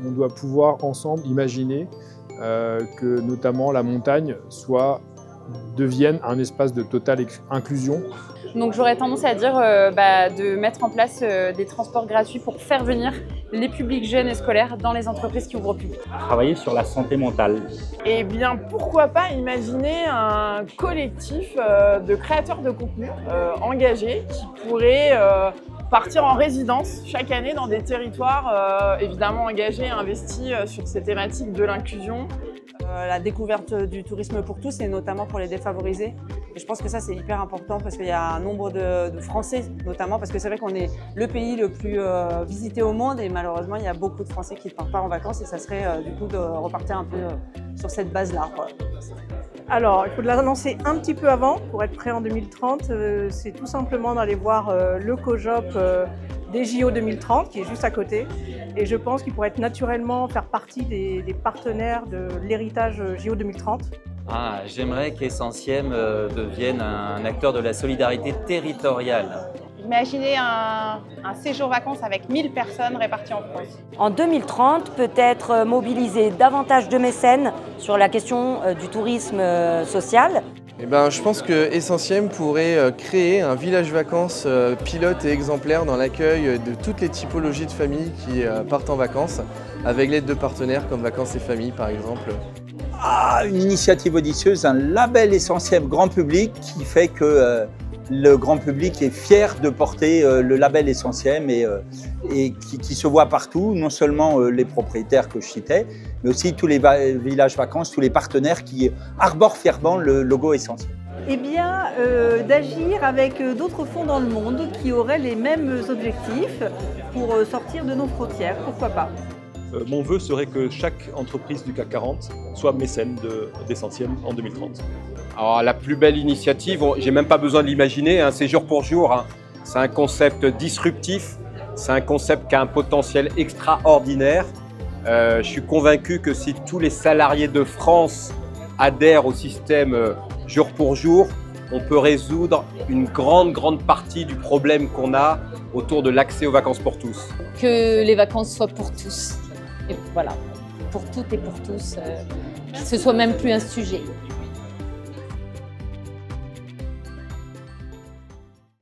on doit pouvoir ensemble imaginer que notamment la montagne devienne un espace de totale inclusion. Donc j'aurais tendance à dire de mettre en place des transports gratuits pour faire venir les publics jeunes et scolaires dans les entreprises qui ouvrent au public. Travailler sur la santé mentale. Eh bien, pourquoi pas imaginer un collectif de créateurs de contenu engagés qui pourraient partir en résidence chaque année dans des territoires évidemment engagés et investis sur ces thématiques de l'inclusion. La découverte du tourisme pour tous et notamment pour les défavorisés. Et je pense que ça c'est hyper important parce qu'il y a un nombre de Français notamment parce que c'est vrai qu'on est le pays le plus visité au monde et malheureusement il y a beaucoup de Français qui ne partent pas en vacances et ça serait du coup de repartir un peu sur cette base-là. Alors, il faut la lancer un petit peu avant pour être prêt en 2030. C'est tout simplement d'aller voir le COJOP des JO 2030 qui est juste à côté. Et je pense qu'il pourrait être naturellement faire partie des partenaires de l'héritage JO 2030. J'aimerais qu'Essentiem devienne un acteur de la solidarité territoriale. Imaginez un séjour vacances avec 1000 personnes réparties en France. En 2030, peut-être mobiliser davantage de mécènes sur la question du tourisme social. Je pense que Essentiem pourrait créer un village vacances pilote et exemplaire dans l'accueil de toutes les typologies de familles qui partent en vacances, avec l'aide de partenaires comme Vacances et Familles par exemple. Une initiative audacieuse, un label Essentiem grand public qui fait que le grand public est fier de porter le label Essentiem et qui se voit partout, non seulement les propriétaires que je citais, mais aussi tous les villages vacances, tous les partenaires qui arborent fièrement le logo Essentiem. Eh bien, d'agir avec d'autres fonds dans le monde qui auraient les mêmes objectifs pour sortir de nos frontières, pourquoi pas. Mon vœu serait que chaque entreprise du CAC 40 soit mécène d'Essentiem en 2030. Alors la plus belle initiative, j'ai même pas besoin de l'imaginer, c'est jour pour jour. C'est un concept disruptif, c'est un concept qui a un potentiel extraordinaire. Je suis convaincu que si tous les salariés de France adhèrent au système jour pour jour, on peut résoudre une grande partie du problème qu'on a autour de l'accès aux vacances pour tous. Que les vacances soient pour tous. Et voilà, pour toutes et pour tous, que ce soit même plus un sujet.